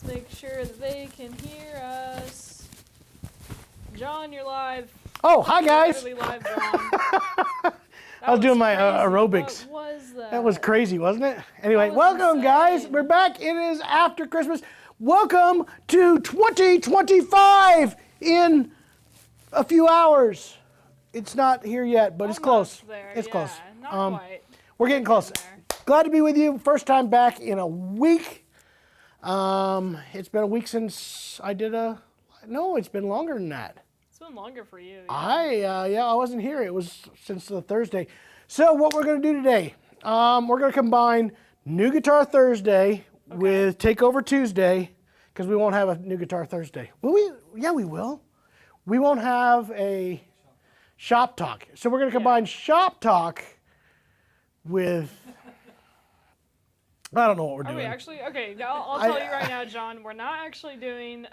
Make sure that they can hear us. John, you're live. Oh, hi guys. Really live, John. I was doing my aerobics. What was that? That was crazy, wasn't it? Anyway, was welcome insane. guys. We're back. It is after Christmas. Welcome to 2025 in a few hours. It's not here yet, but it's close. There. It's close. Not quite. We're getting close. Glad to be with you. First time back in a week. It's been a week since I did no, it's been longer than that. It's been longer for you. Yeah. I wasn't here. It was since the Thursday. So what we're going to do today, we're going to combine New Guitar Thursday with Takeover Tuesday, because we won't have a New Guitar Thursday. Will we? Yeah, we will. We won't have a Shop Talk. So we're going to combine Shop Talk with... I don't know what we're doing. Are we actually? Okay, I'll tell you right now, John, we're not actually doing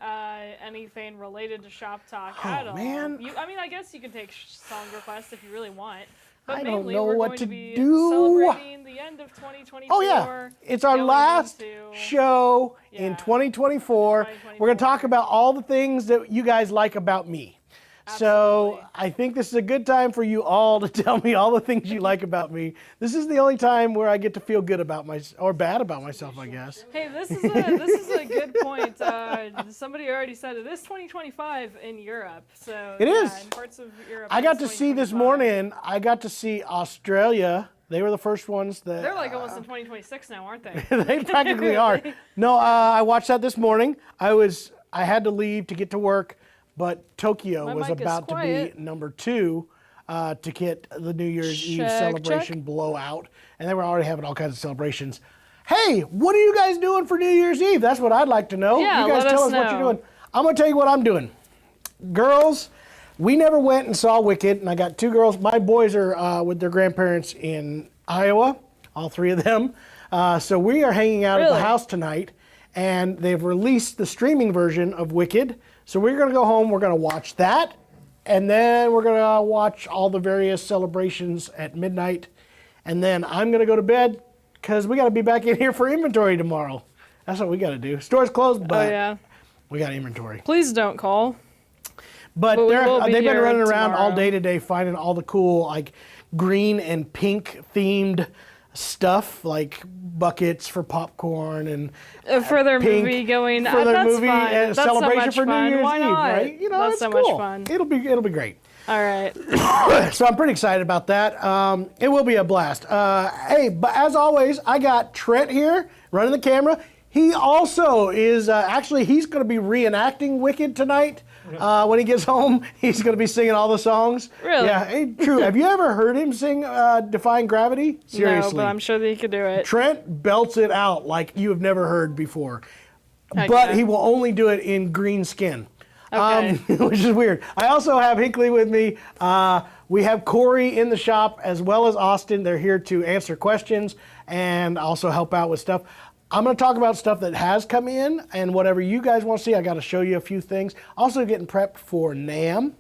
anything related to Shop Talk at all. Man. I mean, I guess you can take song requests if you really want. But I mainly, don't know we're what going to be do. Celebrating the end of 2024. Oh yeah, it's our last show in 2024. We're going to talk about all the things that you guys like about me. So I think this is a good time for you all to tell me all the things you like about me. This is the only time where I get to feel good about or bad about myself, I guess. Hey, this is a good point. Somebody already said it is 2025 in Europe. So it is. In parts of Europe. I got to see this morning. I got to see Australia. They were the first ones that. They're like almost in 2026 now, aren't they? They practically are. No, I watched that this morning. I had to leave to get to work. But Tokyo was about to be number 2 to get the New Year's Eve celebration blowout. And they were already having all kinds of celebrations. Hey, what are you guys doing for New Year's Eve? That's what I'd like to know. Yeah, you guys tell us what you're doing. I'm going to tell you what I'm doing. Girls, we never went and saw Wicked. And I got 2 girls. My boys are with their grandparents in Iowa, all 3 of them. So we are hanging out at the house tonight. And they've released the streaming version of Wicked. So we're going to go home, we're going to watch that, and then we're going to watch all the various celebrations at midnight. And then I'm going to go to bed because we got to be back in here for inventory tomorrow. That's what we got to do. Store's closed, but we got inventory. Please don't call. But they've been running around all day today finding all the cool like green and pink themed stuff like buckets for popcorn and for their movie going. For their that's movie fun. and that's celebration so for New Year's Why Eve, not? right? You know, that's it's so cool. much fun. It'll be great. All right. So I'm pretty excited about that. It will be a blast. Hey, but as always, I got Trent here running the camera. He also is actually he's going to be reenacting Wicked tonight. When he gets home, he's going to be singing all the songs. Really? Yeah, true. Have you ever heard him sing Defying Gravity? Seriously. No, but I'm sure that he could do it. Trent belts it out like you have never heard before. But he will only do it in green skin. Okay. Which is weird. I also have Hinkley with me. We have Corey in the shop as well as Austin. They're here to answer questions and also help out with stuff. I'm going to talk about stuff that has come in and whatever you guys want to see. I got to show you a few things. Also getting prepped for NAMM,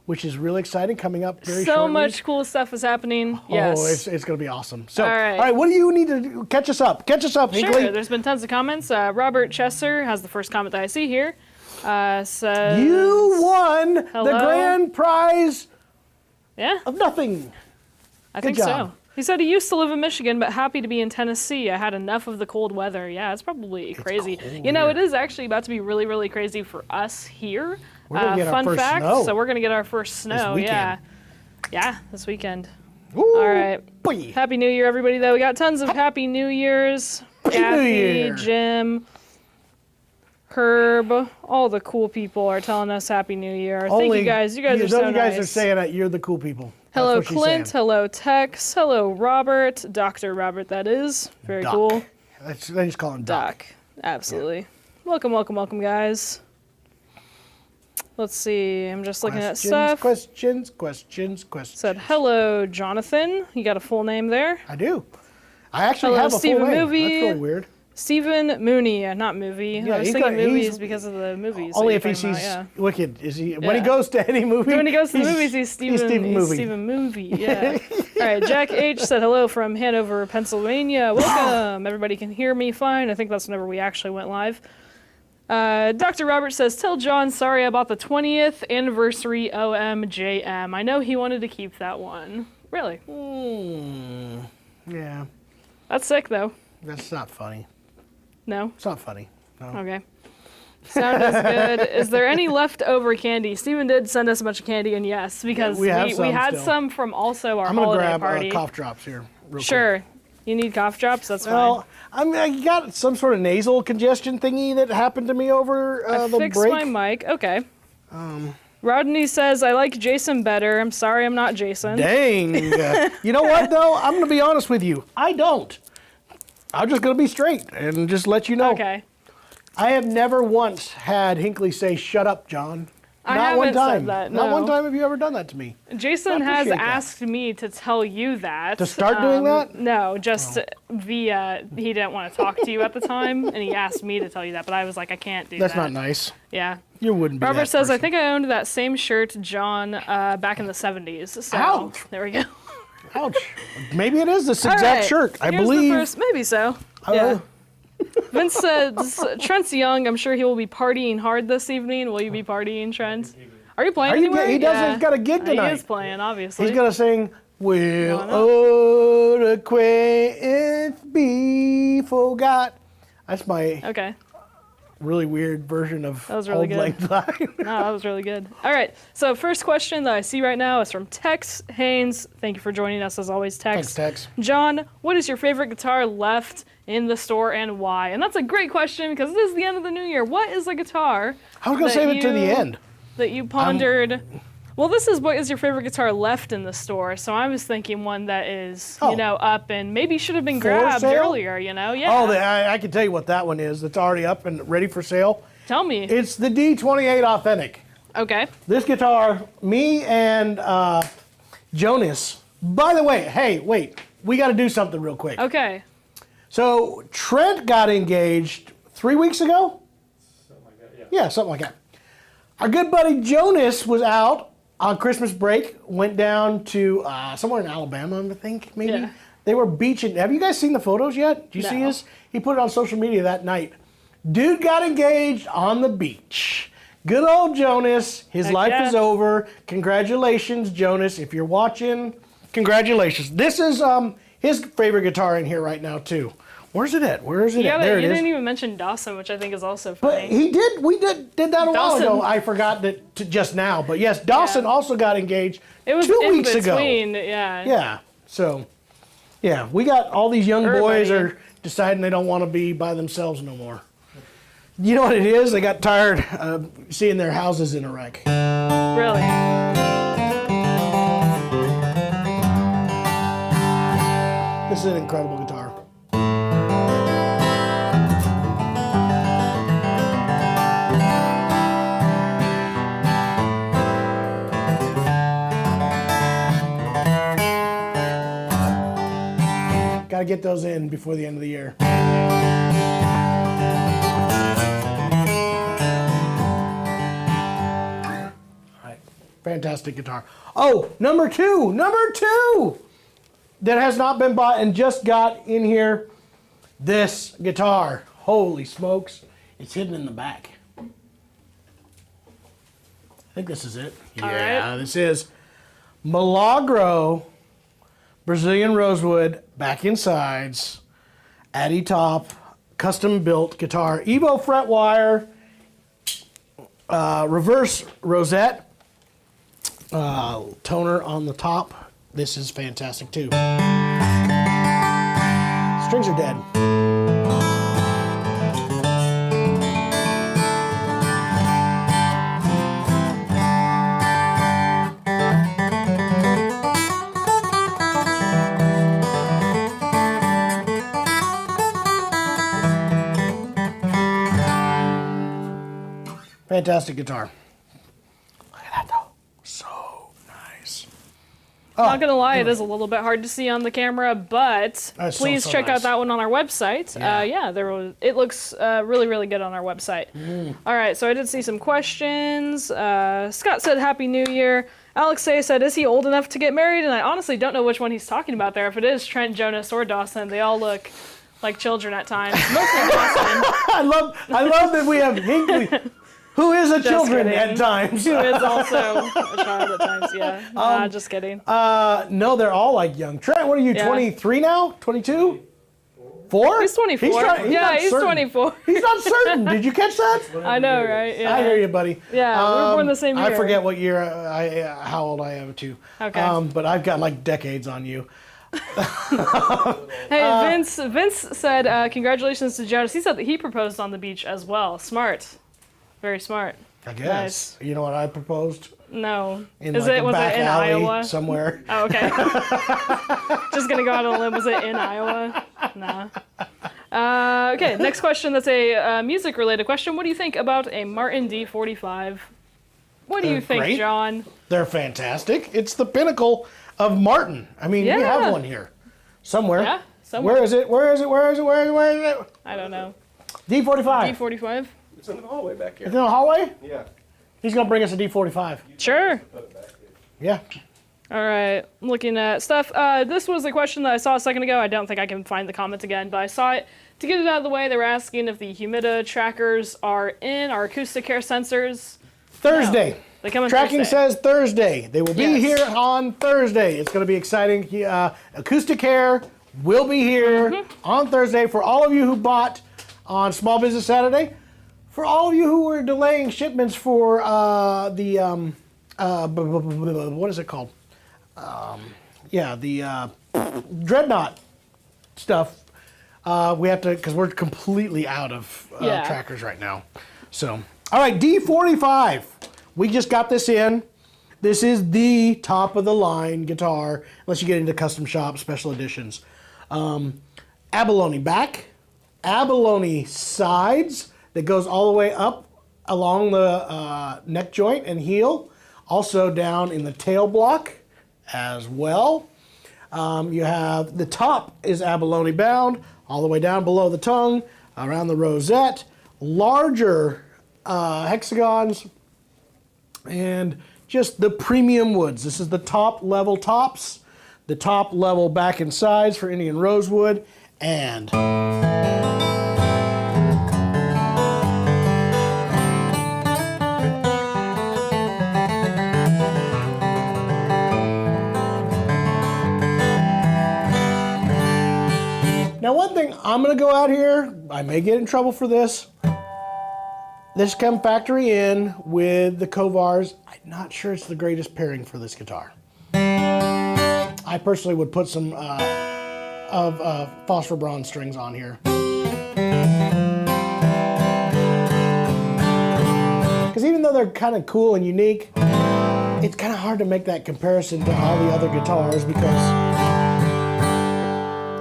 which is really exciting, coming up very shortly. So much cool stuff is happening. Yes. Oh, it's going to be awesome. So, all right, what do you need to do? Catch us up. Catch us up, Hinkley. Sure, there's been tons of comments. Robert Chesser has the first comment that I see here. Says, you won the grand prize of nothing. I think so. He said he used to live in Michigan, but happy to be in Tennessee. I had enough of the cold weather. Yeah, it's probably crazy. You know, it is actually about to be really, really crazy for us here. We're gonna get our fun first fact, snow. So we're going to get our first snow. This weekend. Yeah, this weekend. Ooh, all right. Boy. Happy New Year, everybody, though. We got tons of Happy New Years. Kathy, Jim, Herb, all the cool people are telling us Happy New Year. Thank you guys. You guys are so nice. You guys are saying that you're the cool people. Hello, Clint. Hello, Tex. Hello, Robert. Dr. Robert, that is. Very cool. They just call him Doc. Absolutely. Yeah. Welcome, guys. Let's see. I'm just looking at stuff. Questions. Said, hello, Jonathan. You got a full name there? I do. I actually have a full name. That's really weird. Stephen Mooney, not movie. Yeah, I was thinking movies because of the movies. Only if he sees Wicked. Is he? When he goes to any movie. When he goes to the movies, he's Stephen Movie. Yeah. All right. Jack H said hello from Hanover, Pennsylvania. Welcome. Everybody can hear me fine. I think that's whenever we actually went live. Dr. Robert says, tell John sorry about the 20th anniversary OMJM. I know he wanted to keep that one. Really? Yeah. That's sick, though. That's not funny. No? It's not funny. No. Okay. Sound is good. Is there any leftover candy? Steven did send us a bunch of candy, and yes, because we had some from also our holiday party. I'm going to grab cough drops here real quick. You need cough drops? That's fine. I got some sort of nasal congestion thingy that happened to me over the break. I fixed my mic. Okay. Rodney says, I like Jason better. I'm sorry I'm not Jason. Dang. You know what, though? I'm going to be honest with you. I don't. I'm just going to be straight and just let you know. Okay. I have never once had Hinkley say, shut up, John. Not one time. Said that, no. Not one time have you ever done that to me. Jason has asked me to tell you that. To start doing that? No, just via, he didn't want to talk to you at the time, and he asked me to tell you that, but I was like, I can't do that. That's not nice. Yeah. You wouldn't be Robert that says, person. I think I owned that same shirt, John, back in the 70s. So, ouch. There we go. Ouch. Maybe it is this exact shirt. I believe. Maybe so. Yeah. Vince says, Trent's young. I'm sure he will be partying hard this evening. Will you be partying, Trent? Are you playing anywhere? He does. He's got a gig tonight. He is playing, obviously. He's gonna sing "Will Old Acquaintance Be Forgot." That's my really weird version of that was really Auld Lang Syne. No, that was really good. All right. So first question that I see right now is from Tex Haynes. Thank you for joining us as always, Tex. Thanks, Tex. John, what is your favorite guitar left in the store and why? And that's a great question because it is the end of the new year. What is a guitar? I was gonna save it to the end. That you pondered. Well, this is what is your favorite guitar left in the store. So I was thinking one that is, up and maybe should have been grabbed earlier, Yeah. Oh, I can tell you what that one is. That's already up and ready for sale. Tell me. It's the D28 Authentic. Okay. This guitar, me and Jonas. By the way, hey, wait. We got to do something real quick. Okay. So Trent got engaged 3 weeks ago? Something like that, Yeah, something like that. Our good buddy Jonas was out on Christmas break, went down to somewhere in Alabama, I think, maybe. Yeah. They were beaching. Have you guys seen the photos yet? Did you see this? He put it on social media that night. Dude got engaged on the beach. Good old Jonas. His life is over. Congratulations, Jonas. If you're watching, congratulations. This is his favorite guitar in here right now, too. Where's it at? Where is it at? There it is. You didn't even mention Dawson, which I think is also funny. But he did. We did that a while ago. I forgot that just now. But yes, Dawson also got engaged it was 2 weeks ago. Yeah. Yeah. So, yeah, we got all these young boys are deciding they don't want to be by themselves no more. You know what it is? They got tired of seeing their houses in a wreck. Really? This is an incredible guitar. Got to get those in before the end of the year. All right, fantastic guitar. Oh, number two that has not been bought and just got in here. This guitar, holy smokes, it's hidden in the back. I think this is it. Yeah, this is Milagro Brazilian Rosewood back insides, Addy top, custom built guitar, Evo fret wire, reverse rosette, toner on the top. This is fantastic too. Strings are dead. Fantastic guitar. Look at that though. So nice. Not gonna lie, it is a little bit hard to see on the camera, but That's please so check nice. out that one on our website. It looks really, really good on our website. All right, so I did see some questions. Scott said, Happy New Year. Alex A said, is he old enough to get married? And I honestly don't know which one he's talking about there. If it is Trent, Jonas, or Dawson, they all look like children at times. Mostly Dawson. I love that we have Hinkley, who is a children kidding. at times. Who is also a child at times, yeah. Just kidding. No, they're all like young. Trent, what are you, 23 now? 22? 4? He's 24. He's not certain. 24. He's not certain. Did you catch that? I know, right? Yeah. I hear you, buddy. Yeah, we were born the same year. I forget what year, how old I am too. Okay. But I've got like decades on you. Hey, Vince said, congratulations to Jonas. He said that he proposed on the beach as well. Smart. Very smart. I guess. Nice. You know what I proposed? No. Was it in Iowa? Somewhere. Oh, okay. Just gonna go out on a limb. Was it in Iowa? Nah. Okay, next question. That's a music-related question. What do you think about a Martin D45? What do you think, great. John? They're fantastic. It's the pinnacle of Martin. I mean, we have one here. Somewhere. Yeah, somewhere. Where is it? Where is it? Where is it? Where is it? Where is it? I don't know. D45. D45? It's in the hallway back here. It's in the hallway? Yeah. He's going to bring us a D45. Sure. Yeah. All right, I'm looking at stuff. This was a question that I saw a second ago. I don't think I can find the comment again, but I saw it. To get it out of the way, they were asking if the humidity trackers are in our acoustic air sensors. Thursday. They come on Tracking Thursday. says Thursday. They will be Yes. here on Thursday. It's going to be exciting. Acoustic Hair will be here on Thursday for all of you who bought on Small Business Saturday. For all of you who were delaying shipments for what is it called? The Dreadnought stuff. We have to, because we're completely out of trackers right now. So, all right, D45. We just got this in. This is the top of the line guitar, unless you get into custom shop special editions. Abalone back, abalone sides that goes all the way up along the neck joint and heel, also down in the tail block as well. You have the top is abalone bound, all the way down below the tongue, around the rosette, larger hexagons, and just the premium woods. This is the top level tops, the top level back and sides for Indian rosewood, and now one thing I'm gonna go out here, I may get in trouble for this. This come factory in with the Kovars. I'm not sure it's the greatest pairing for this guitar. I personally would put some phosphor bronze strings on here. Because even though they're kind of cool and unique, it's kind of hard to make that comparison to all the other guitars because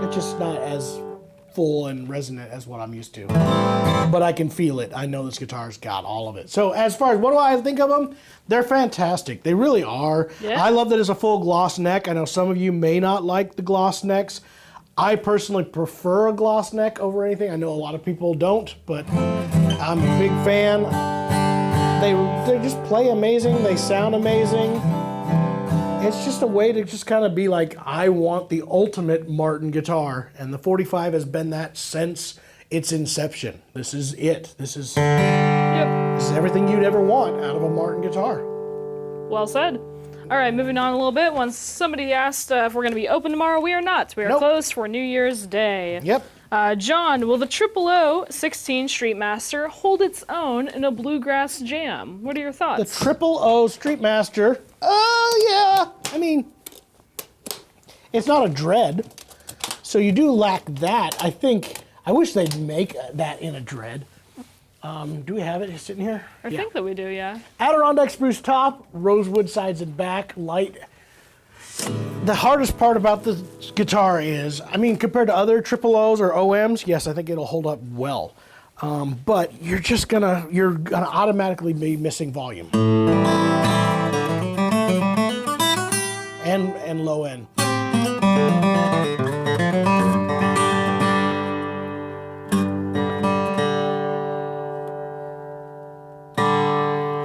it's just not as full and resonant as what I'm used to. But I can feel it. I know this guitar's got all of it. So as far as what do I think of them, they're fantastic. They really are. Yeah. I love that it's a full gloss neck. I know some of you may not like the gloss necks. I personally prefer a gloss neck over anything. I know a lot of people don't, but I'm a big fan. They just play amazing. They sound amazing. It's just a way to just kind of be like, I want the ultimate Martin guitar. And the 45 has been that since its inception. This is it. This is everything you'd ever want out of a Martin guitar. Well said. All right, moving on a little bit. Once somebody asked if we're going to be open tomorrow, we are not. We are closed for New Year's Day. Yep. John, will the 000 16 Streetmaster hold its own in a bluegrass jam? What are your The thoughts? 000 Streetmaster. Oh, yeah. I mean, it's not a dread. So you do lack that. I wish they'd make that in a dread. Do we have it sitting here? I think that we do, yeah. Adirondack spruce top, rosewood sides and back, light. The hardest part about this guitar is, I mean, compared to other 000s or OMs, yes, I think it'll hold up well. But you're gonna automatically be missing volume. And low end.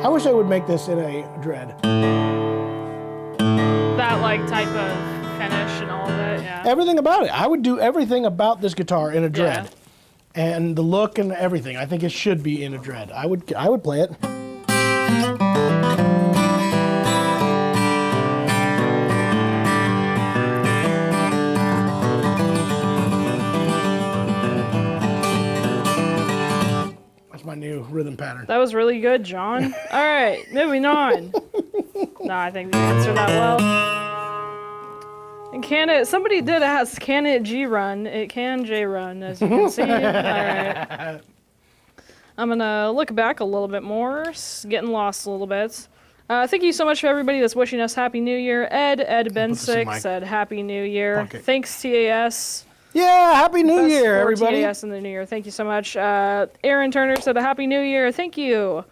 I wish I would make this in a dread. That like type of finish and all of it, yeah. Everything about it. I would do everything about this guitar in a dread. Yeah. And the look and everything. I think it should be in a dread. I would play it. That's my new rhythm pattern. That was really good, John. All right, moving on. No, I think you answered that well. And can it, somebody did ask, can it G run? It can J run, as you can see. All right. I'm going to look back a little bit more, getting lost a little bit. Thank you so much for everybody that's wishing us Happy New Year. Ed Bensick said Happy New Year. Okay. Thanks, TAS. Yeah, Happy New Best Year, for everybody. TAS in the New Year. Thank you so much. Aaron Turner said a Happy New Year. Thank you.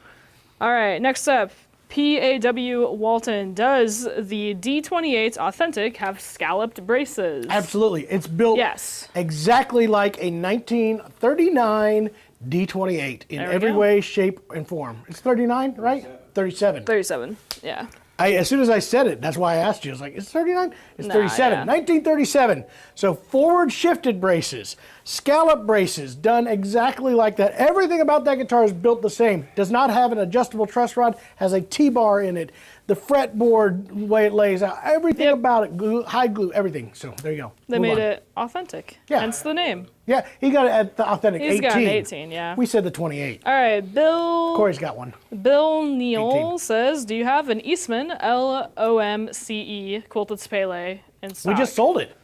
All right, next up, PAW Walton. Does the D28 Authentic have scalloped braces? Absolutely. It's built Yes. exactly like a 1939 D28 in There we every go. way, shape, and form. It's 39, right? 37. 37, yeah. As soon as I said it, that's why I asked you. I was like, it's 39? It's Nah, 37. yeah. 1937. So forward shifted braces. Scallop braces, done exactly like that. Everything about that guitar is built the same. Does not have an adjustable truss rod, has a T-bar in it. The fretboard, the way it lays out, everything about it, glue, hide glue, everything. So there you go. They made it authentic. Yeah. Hence the name. Yeah, he got it at the authentic 18. He's got an 18, yeah. We said the 28. All right, Bill. Corey's got one. Bill Neal 18. says, do you have an Eastman LOMCE quilted Spele in stock? We just sold it.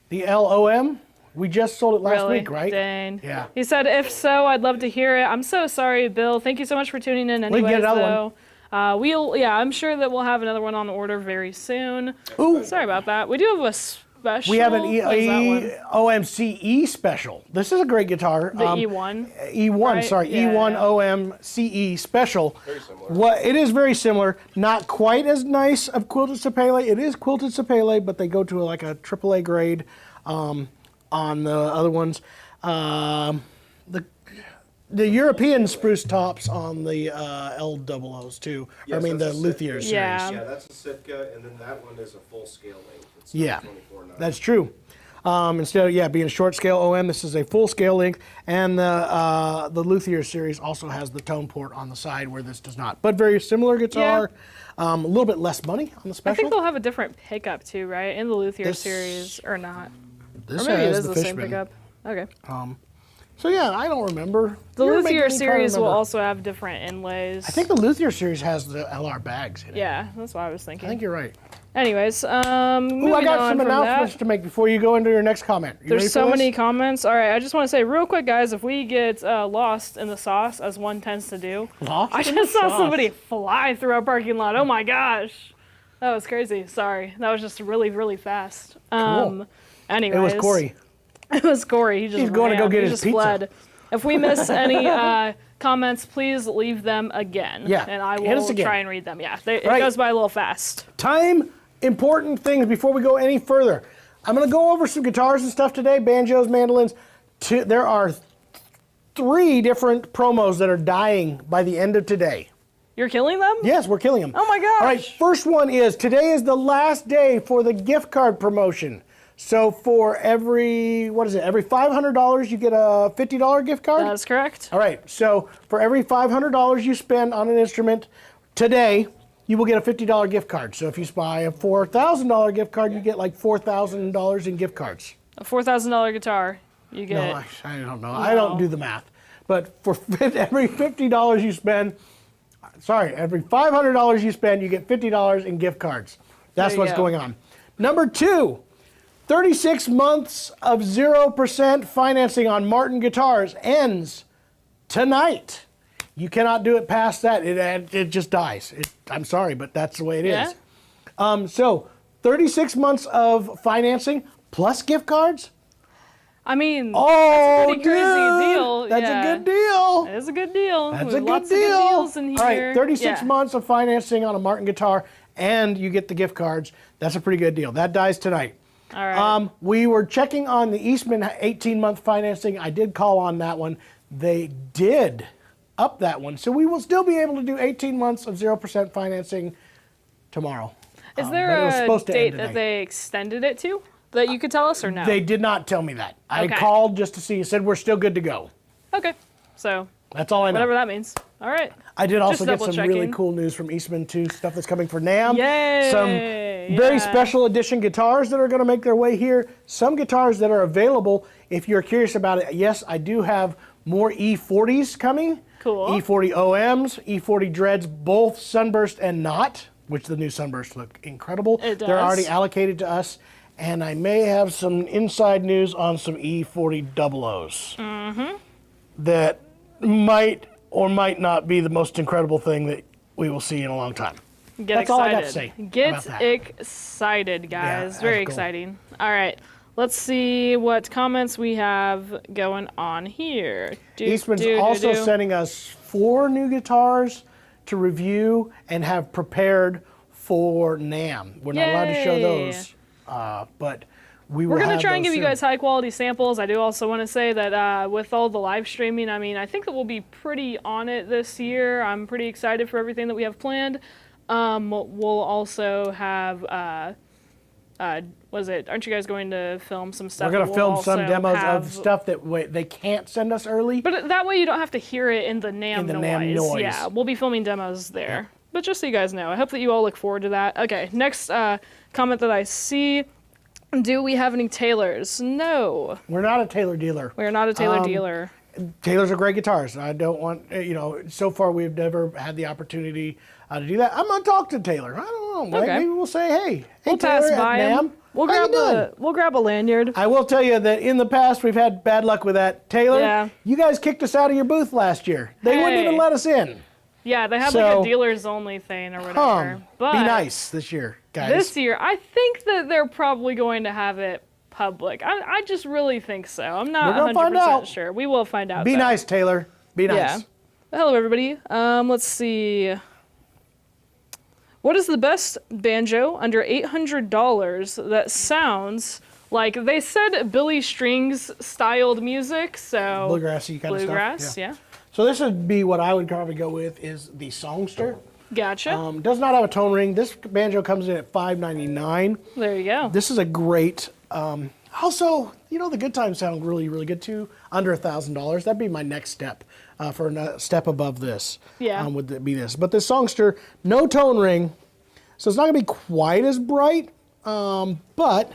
The LOM, we just sold it last Really? week, right? Dang. Yeah. He said, if so, I'd love to hear it. I'm so sorry, Bill. Thank you so much for tuning in anyways, We can get another though. I'm sure that we'll have another one on order very soon. Ooh. Sorry about that. We do have a special. We have an What is that one? OMCE Special. This is a great guitar. The E1. E1, right? sorry, Yeah, E1 yeah. OMCE Special. Very similar. What it is very similar. Not quite as nice of quilted Sapele. It is quilted Sapele, but they go to like a AAA grade on the other ones. The European spruce tops on the LOOs too. Yes, I mean the that's a Luthier series. Yeah. Yeah, that's a Sitka, and then that one is a full scale length. It's Yeah, 24.9. that's true. Instead of being a short scale OM, this is a full scale length, and the Luthier series also has the tone port on the side where this does not. But very similar guitar, a little bit less money on the I special. think they'll have a different pickup too, right? In the Luthier This- series, or not? This Or maybe it has is the the same Fishman. pickup. Okay. So yeah, I don't remember. The You're making Luthier me try to series will remember. also have different inlays. I think the Luthier series has the LR bags in it. Yeah, that's what I was I thinking. think you're right. Anyways, Ooh, I moving got on some from announcements that. to make before you go into your next comment. You ready There's for so this? many comments. All right, I just want to say real quick, guys, if we get lost in the sauce, as one tends to do, Lost I in just the saw sauce. somebody fly through our parking lot. Oh my gosh. That was crazy. Sorry. That was just really, really fast. Anyways. It was Corey. It was Corey. He just He's going to ran. go get He his just pizza. fled. If we miss any comments, please leave them again. Yeah, And I hit us will again. try and read them. Yeah. It Right. goes by a little fast. Time important things before we go any further. I'm going to go over some guitars and stuff today, banjos, mandolins. There are 3 different promos that are dying by the end of today. You're killing them? Yes, we're killing them. Oh my gosh. All right, first one is today is the last day for the gift card promotion. So for every $500 you get a $50 gift card? That's correct. All right, so for every $500 you spend on an instrument today, you will get a $50 gift card. So if you buy a $4,000 gift card, you get like $4,000 in gift cards. A $4,000 guitar. You get. No, I don't know. I don't do the math. But for every $50 you spend, every $500 you spend, you get $50 in gift cards. That's There you what's go. going on. Number 2, 36 months of 0% financing on Martin guitars ends tonight. You cannot do it past that. It just dies. I'm sorry, but that's the way it is. Yeah? So 36 months of financing plus gift cards. I mean, Oh, pretty crazy dude, deal. That's Yeah. a good deal. it is a good deal. That's With a good lots deal. of good deals in here. All right, 36 Yeah. months of financing on a Martin guitar, and you get the gift cards. That's a pretty good deal. That dies tonight. All right. We were checking on the Eastman 18-month financing. I did call on that one. They did up that one. So we will still be able to do 18 months of 0% financing tomorrow. Is but there it was a supposed to date end that today. they extended it to that you could tell us or no? They did not tell me that. I Okay. called just to see. It said we're still good to go. Okay. So, That's all I know. whatever that means. All right. I did also Just get some really double-checking. cool news from Eastman too, stuff that's coming for NAMM. Yay! Some very Yeah. special edition guitars that are going to make their way here. Some guitars that are available if you're curious about it. Yes, I do have more E40s coming. Cool. E40 OMs, E40 Dreads, both Sunburst and not, which the new Sunburst look incredible. It They're does. already allocated to us. And I may have some inside news on some E40 00s that might or might not be the most incredible thing that we will see in a long time. Get That's all I excited. got to say Get about that. excited, guys. that's Very cool. exciting. All right. Let's see what comments we have going on here. Eastman's also sending us 4 new guitars to review and have prepared for NAMM. We're not allowed to show Yay. those, but we will We're going have to try and those give you soon. guys high quality samples. I do also want to say that with all the live streaming, I mean, I think that we'll be pretty on it this year. I'm pretty excited for everything that we have planned. We'll also have Aren't you guys going to film some stuff? We're going to film some demos have... of stuff that they can't send us early. But that way you don't have to hear it in the NAMM noise. NAMM noise. Yeah, we'll be filming demos there. Yeah. But just so you guys know, I hope that you all look forward to that. Okay, next comment that I see. Do we have any Taylors? No. We're not a Taylor dealer. We're not a Taylor dealer. Taylors are great guitars. I don't want, so far we've never had the opportunity to do that. I'm going to talk to Taylor. I don't know. Okay. Maybe we'll say, hey we'll Taylor, pass by him. We'll grab a lanyard. I will tell you that in the past we've had bad luck with that. Taylor, you guys kicked us out of your booth last year. They wouldn't even let us in. Yeah, they had like a dealers only thing or whatever. But be nice this year, guys. This year, I think that they're probably going to have it public. I just really think so. I'm not 100% sure. We will find out. Be nice, Taylor. Be nice. Yeah. Hello, everybody. Let's see. What is the best banjo under $800 that sounds like they said Billy Strings styled music? So bluegrassy kind of stuff. Bluegrass, yeah. So this would be what I would probably go with is the Songster. Gotcha. Does not have a tone ring. This banjo comes in at $599. There you go. This is a great. Also, the good times sound really, really good too. Under $1,000. That'd be my next step for a step above this. Yeah. Would be this. But this Songster, no tone ring, so it's not gonna be quite as bright, but.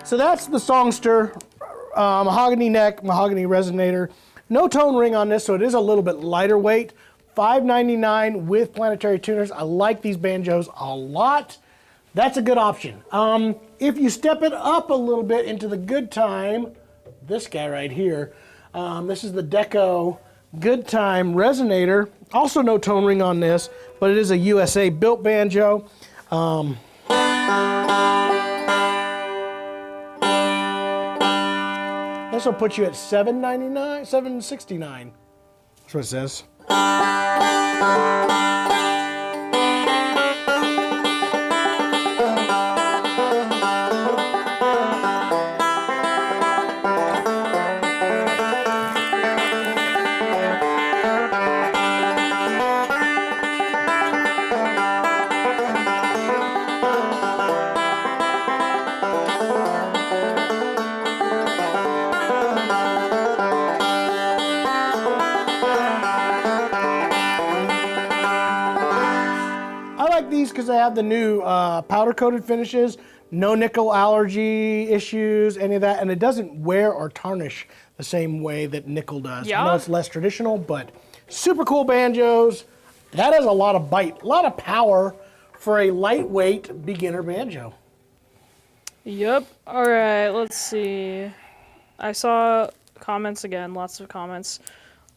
So that's the Songster, mahogany neck, mahogany resonator. No tone ring on this, so it is a little bit lighter weight. $599 with planetary tuners. I like these banjos a lot. That's a good option. If you step it up a little bit into the good time, this guy right here, this is the Deco Good Time resonator. Also no tone ring on this, but it is a USA built banjo. This will put you at $799, $769. That's what it says. Because they have the new powder coated finishes, no nickel allergy issues, any of that, and it doesn't wear or tarnish the same way that nickel does. Yeah. I know it's less traditional, but super cool banjos. That has a lot of bite, a lot of power for a lightweight beginner banjo. Yep. All right, let's see. I saw comments again, lots of comments.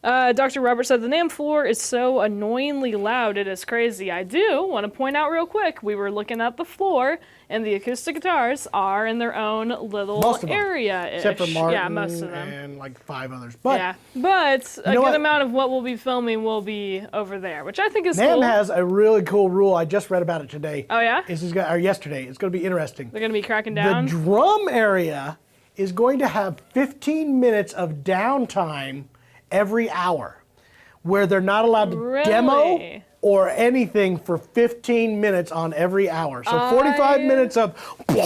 Dr. Robert said, the NAMM floor is so annoyingly loud, it is crazy. I do want to point out real quick, we were looking at the floor, and the acoustic guitars are in their own little area-ish. Except for Martin, yeah, most of them. And like 5 others. But, yeah, but a good amount of what we'll be filming will be over there, which I think is NAMM cool. has a really cool rule. I just read about it today. Oh, yeah? Or yesterday. It's going to be interesting. They're going to be cracking down? The drum area is going to have 15 minutes of downtime every hour, where they're not allowed to demo or anything for 15 minutes on every hour. So 45 minutes of and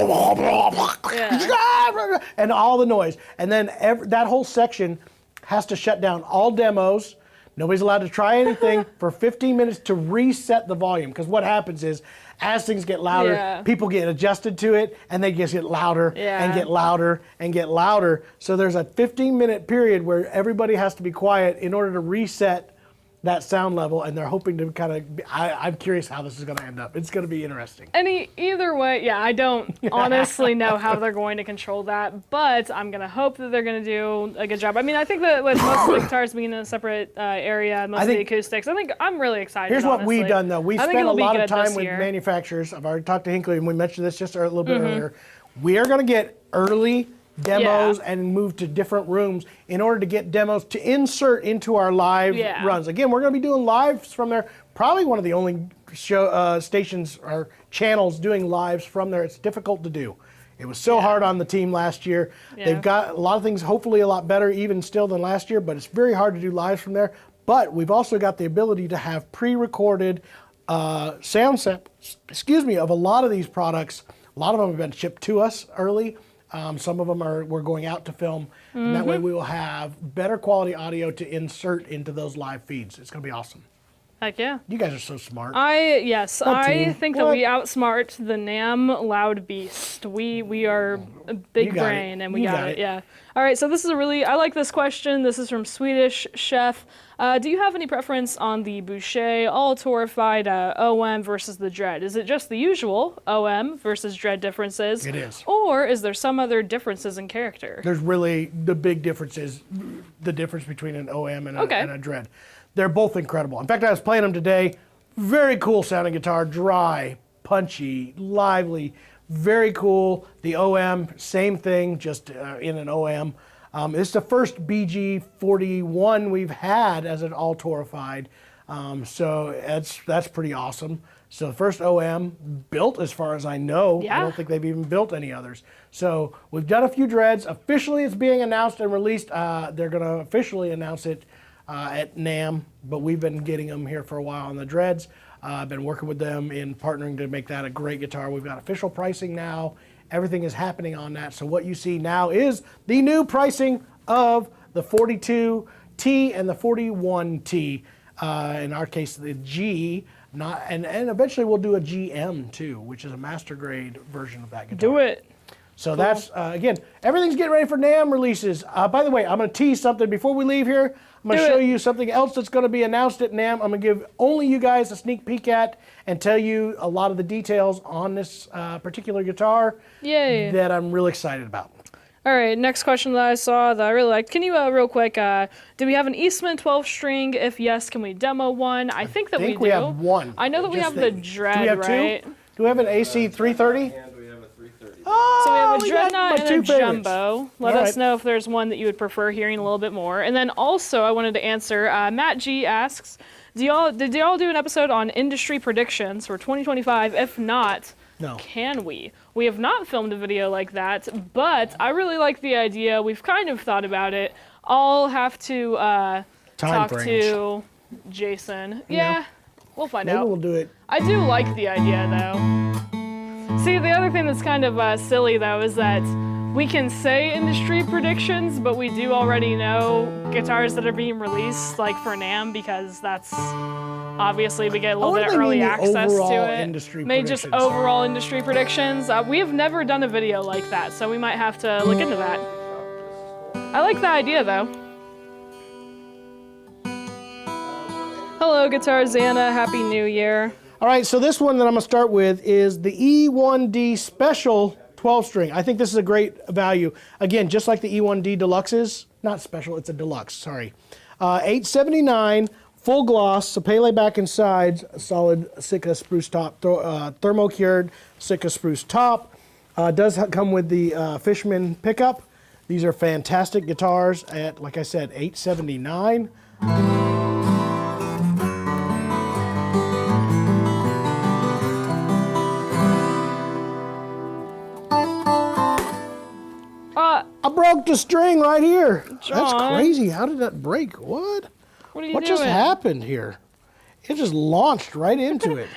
all the noise. And then that whole section has to shut down all demos. Nobody's allowed to try anything for 15 minutes to reset the volume. Because what happens is, as things get louder, people get adjusted to it, and they just get louder and get louder and get louder. So there's a 15-minute period where everybody has to be quiet in order to reset that sound level, and they're hoping to kind of, I'm curious how this is going to end up. It's going to be interesting. Either way, I don't honestly know how they're going to control that, but I'm going to hope that they're going to do a good job. I mean, I think that with most of the guitars being in a separate area, most of the acoustics, I'm really excited. Here's what honestly. we've done, though. We spent a lot of time with manufacturers. I've already talked to Hinckley, and we mentioned this just a little bit earlier. We are going to get early demos Yeah. and move to different rooms in order to get demos to insert into our live runs. Again, we're going to be doing lives from there. Probably one of the only stations or channels doing lives from there. It's difficult to do. It was so hard on the team last year. Yeah. They've got a lot of things, hopefully a lot better even still than last year, but it's very hard to do lives from there. But we've also got the ability to have pre-recorded sound samples, of a lot of these products. A lot of them have been shipped to us early. Some of them we're going out to film. And that way we will have better quality audio to insert into those live feeds. It's going to be awesome. Heck yeah. You guys are so smart. I team. think that we outsmart the NAM loud beast. We are a big brain and we got it. Yeah. All right, so this is I like this question. This is from Swedish Chef. Do you have any preference on the Boucher all-torified OM versus the Dread? Is it just the usual OM versus Dread differences? It is. Or is there some other differences in character? There's really, the big difference is the difference between an OM and a Dread. They're both incredible. In fact, I was playing them today. Very cool sounding guitar, dry, punchy, lively, very cool. The OM, same thing, just in an OM. It's the first BG41 we've had as an all-torified, so that's pretty awesome. So the first OM built, as far as I know. I don't think they've even built any others. So we've done a few Dreads. Officially, it's being announced and released. They're going to officially announce it at NAMM, but we've been getting them here for a while on the Dreads. I've been working with them in partnering to make that a great guitar. We've got official pricing now. Everything is happening on that. So what you see now is the new pricing of the 42T and the 41T. In our case, the G, and eventually we'll do a GM too, which is a master grade version of that guitar. Do it. So that's, again, everything's getting ready for NAMM releases. By the way, I'm going to tease something before we leave here. I'm going to show you something else that's going to be announced at NAMM. I'm going to give only you guys a sneak peek at and tell you a lot of the details on this particular guitar that I'm really excited about. All right, next question that I saw that I really liked. Can you, real quick, do we have an Eastman 12-string? If yes, can we demo one? I think that we do. We have one. I know that we have the Dread, do we have right? Two? Do we have an AC 330? And we have a 330. Oh, So we have a we got Dreadnought my and two a favorites. Jumbo. Let us know if there's one that you would prefer hearing a little bit more. And then also, I wanted to answer, Matt G asks, did y'all do an episode on industry predictions for 2025? If not, can we? We have not filmed a video like that, but I really like the idea. We've kind of thought about it. I'll have to talk to Jason. Yeah, we'll find out. Maybe we'll do it. I do like the idea, though. See, the other thing that's kind of silly, though, is that we can say industry predictions, but we do already know guitars that are being released, like for NAMM, because that's obviously we get a little bit of early access to it. Maybe just overall industry predictions. We have never done a video like that, so we might have to look into that. I like the idea, though. Hello, Guitar Xana. Happy New Year. All right, so this one that I'm going to start with is the E1D Special 12-string. I think this is a great value. Again, just like the E1D Deluxes, not special, it's a deluxe, sorry. $879, full gloss, so Pele back and sides, solid Sitka spruce top, thermo-cured Sitka spruce top. Does come with the Fishman pickup. These are fantastic guitars at, like I said, $879. I broke the string right here. John. That's crazy. How did that break? What? What are you What doing? just happened here? It just launched right into it.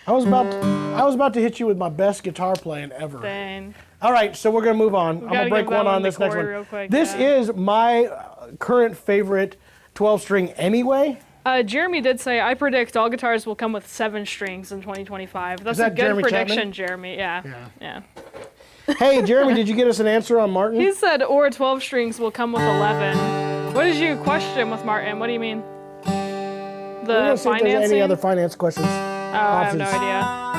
I was about to hit you with my best guitar playing ever. Dang. All right, so we're gonna move on. I'm gonna break one on this next one. Real quick, this is my current favorite 12-string anyway. Jeremy did say, I predict all guitars will come with 7 strings in 2025. That's Is that a good Jeremy prediction, Chapman? Jeremy. Yeah. Hey, Jeremy, did you get us an answer on Martin? He said, or 12 strings will come with 11. What did you question with Martin? What do you mean? We're The gonna see if there's financing? any other finance questions. Oh, I have no idea.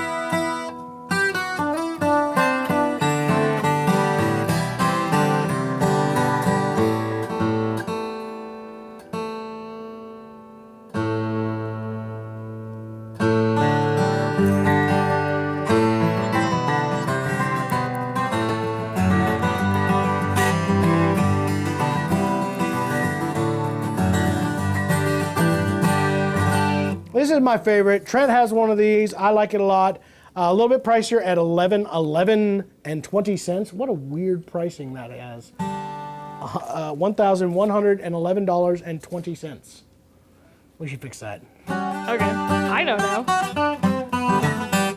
This is my favorite. Trent has one of these. I like it a lot. A little bit pricier at $11 and 20 cents. What a weird pricing that has. $1,111.20. We should fix that. Okay. I don't know.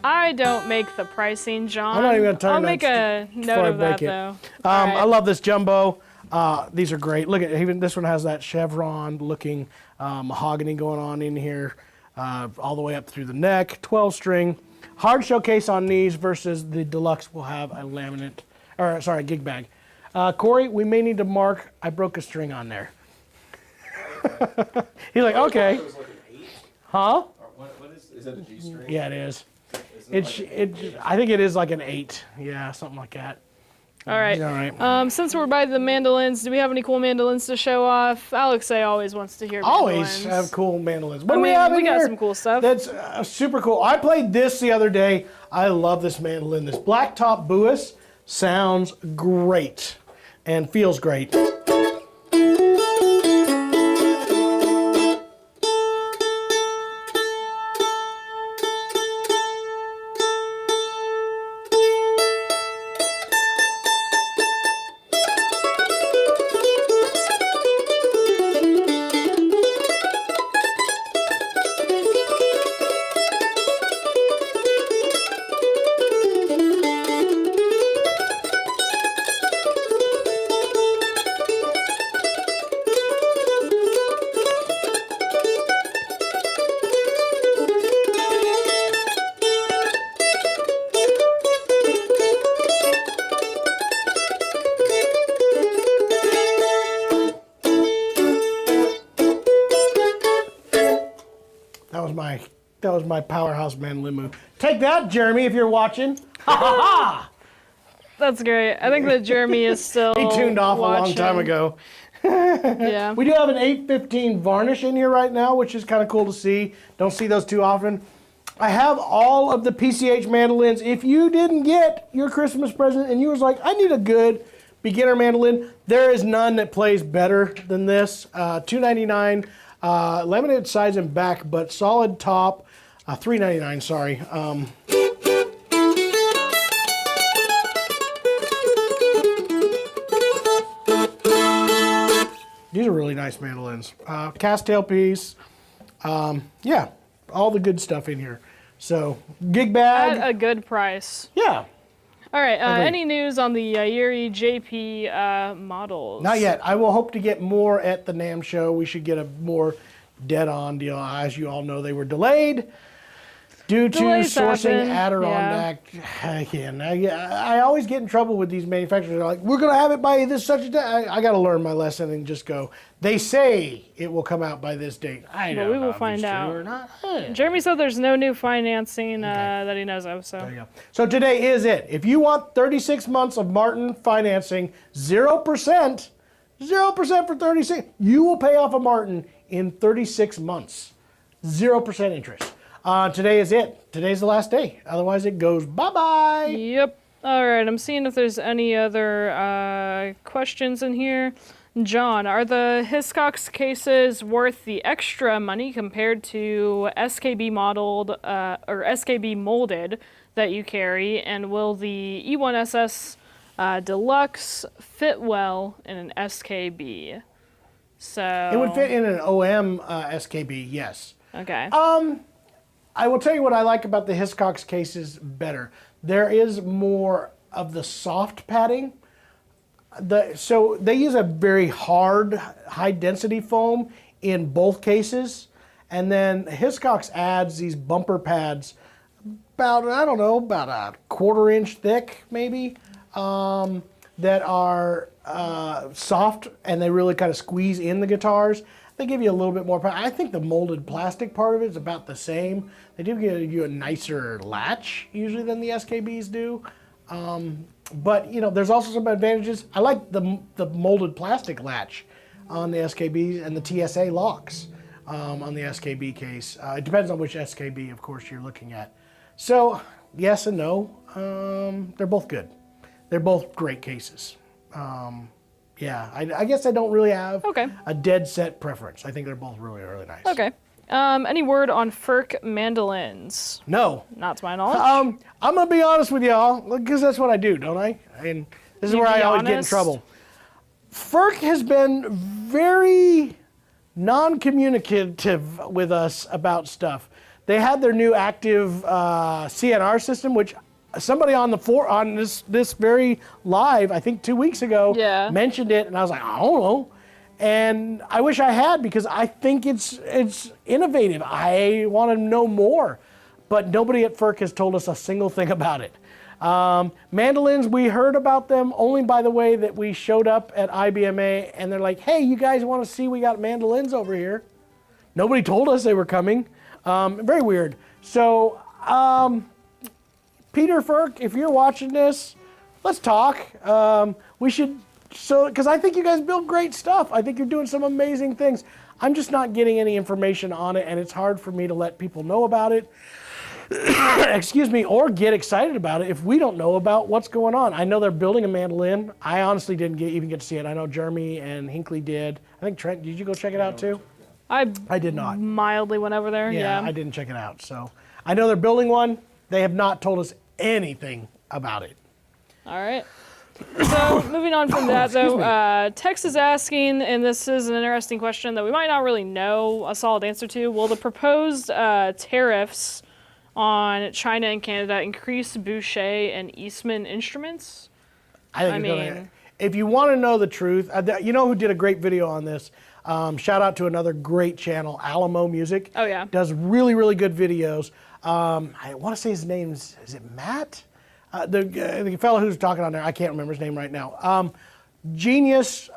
I don't make the pricing, John. I'm not even going to tell you I'll make a note of that, though. All right. I love this jumbo. These are great. Look at even this one has that chevron looking mahogany going on in here, all the way up through the neck. 12 string. Hard showcase on these versus the deluxe will have a laminate, or sorry, gig bag. Corey, we may need to mark, I broke a string on there. He's like, okay. It was like an 8. Huh? What is that a G string? Yeah, it is. Isn't I think it is like an 8. Yeah, something like that. All right. All right. Since we're by the mandolins, do we have any cool mandolins to show off? Alexei always wants to hear mandolins. Always have cool mandolins. What I do we mean, have in we got here? some cool stuff. That's super cool. I played this the other day. I love this mandolin. This black top Buis sounds great and feels great. That was my powerhouse mandolin move. Take that, Jeremy, if you're watching. Ha ha ha! That's great. I think that Jeremy is still He tuned off watching. a long time ago. Yeah. We do have an 815 varnish in here right now, which is kind of cool to see. Don't see those too often. I have all of the PCH mandolins. If you didn't get your Christmas present and you was like, I need a good beginner mandolin, there is none that plays better than this. $2.99, laminated sides and back, but solid top. $3.99, sorry. These are really nice mandolins. Cast tailpiece. Yeah, all the good stuff in here. So, gig bag. At a good price. Yeah. All right. Any news on the Yuri JP models? Not yet. I will hope to get more at the NAMM show. We should get a more dead-on deal. As you all know, they were delayed due to Delays sourcing happen. Adirondack. Again, I always get in trouble with these manufacturers. They're like, we're going to have it by this such a day. I got to learn my lesson and just go, they say it will come out by this date. I don't know we will if find it's true out. or not. Jeremy said there's no new financing that he knows of. So There you go. So today is it. If you want 36 months of Martin financing, 0%, 0% for 36, you will pay off a Martin in 36 months. 0% interest. Today is it. Today's the last day. Otherwise, it goes bye-bye. Yep. All right. I'm seeing if there's any other questions in here. John, are the Cox cases worth the extra money compared to SKB modeled or SKB molded that you carry? And will the E1SS Deluxe fit well in an SKB? So It would fit in an OM SKB, yes. Okay. I will tell you what I like about the Cox cases better. There is more of the soft padding. So they use a very hard, high-density foam in both cases. And then Cox adds these bumper pads about, I don't know, about a 1/4 inch thick, maybe, that are soft, and they really kind of squeeze in the guitars. They give you a little bit more power. I think the molded plastic part of it is about the same. They do give you a nicer latch usually than the SKBs do. But you know, there's also some advantages. I like the molded plastic latch on the SKBs and the TSA locks on the SKB case. It depends on which SKB, of course, you're looking at. So yes and no. They're both good. They're both great cases. Yeah, I guess I don't really have Okay. a dead set preference. I think they're both really, really nice. Okay. Any word on FERC mandolins? No. Not to my knowledge. I'm gonna be honest with y'all, because that's what I do, don't I? And this is You where I be always get in honest? trouble. FERC has been very non-communicative with us about stuff. They had their new active CNR system, which somebody on this very live, I think 2 weeks ago, Yeah. mentioned it, and I was like, I don't know. And I wish I had, because I think it's innovative. I want to know more, but nobody at FERC has told us a single thing about it. Mandolins, we heard about them only by the way that we showed up at IBMA, and they're like, hey, you guys want to see we got mandolins over here? Nobody told us they were coming. Very weird. So, Peter FERC, if you're watching this, let's talk. We should, because I think you guys build great stuff. I think you're doing some amazing things. I'm just not getting any information on it, and it's hard for me to let people know about it. Excuse me, or get excited about it if we don't know about what's going on. I know they're building a mandolin. I honestly didn't even get to see it. I know Jeremy and Hinckley did. I think Trent, did you go check it out too? I did not. mildly went over there. Yeah. I didn't check it out. So I know they're building one. They have not told us anything about it. All right. So moving on from that, though, Tex is asking, and this is an interesting question that we might not really know a solid answer to. Will the proposed tariffs on China and Canada increase Boucher and Eastman instruments? I mean, if you want to know the truth, you know who did a great video on this? Shout out to another great channel, Alamo Music. Oh, yeah. Does really, really good videos. I want to say his name's, is it Matt? The fellow who's talking on there, I can't remember his name right now. Genius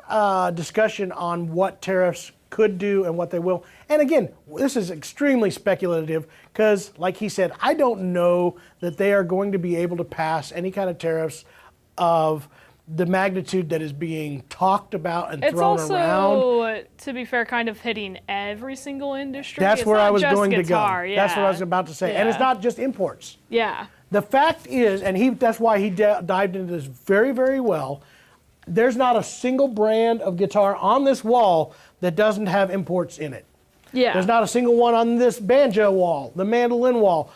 discussion on what tariffs could do and what they will. And again, this is extremely speculative because, like he said, I don't know that they are going to be able to pass any kind of tariffs of the magnitude that is being talked about and thrown around. It's also, to be fair, kind of hitting every single industry. That's where I was going to go. Yeah. That's what I was about to say. Yeah. And it's not just imports. Yeah. The fact is, and that's why he dived into this very, very well, there's not a single brand of guitar on this wall that doesn't have imports in it. Yeah. There's not a single one on this banjo wall, the mandolin wall.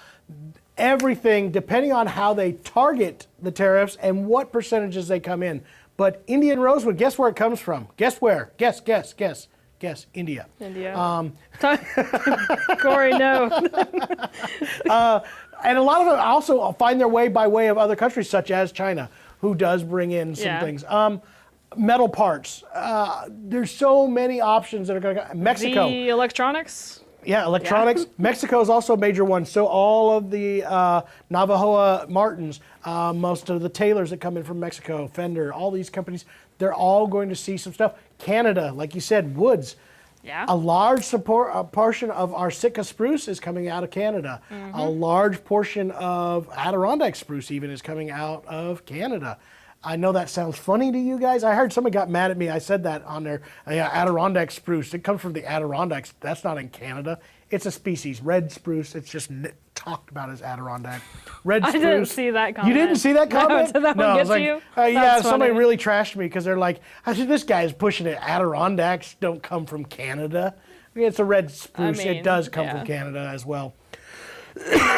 Everything, depending on how they target the tariffs and what percentages they come in. But Indian rosewood, guess where it comes from? Guess where? Guess, India. India. Corey, no. And a lot of them also find their way by way of other countries, such as China, who does bring in some things. Metal parts. There's so many options that are going to go. Mexico. The electronics. Yeah, electronics. Yeah. Mexico is also a major one. So all of the Navajo Martins, most of the Taylors that come in from Mexico, Fender, all these companies, they're all going to see some stuff. Canada, like you said, woods. Yeah. A large portion of our Sitka spruce is coming out of Canada. Mm-hmm. A large portion of Adirondack spruce even is coming out of Canada. I know that sounds funny to you guys. I heard somebody got mad at me. I said that on there. Adirondack spruce. It comes from the Adirondacks. That's not in Canada. It's a species. Red spruce. It's just talked about as Adirondack. Red spruce. I didn't see that comment. You didn't see that comment? No, did that one get to you? Yeah, somebody really trashed me because they're like, I said, this guy is pushing it. Adirondacks don't come from Canada. I mean, it's a red spruce. It does come from Canada as well.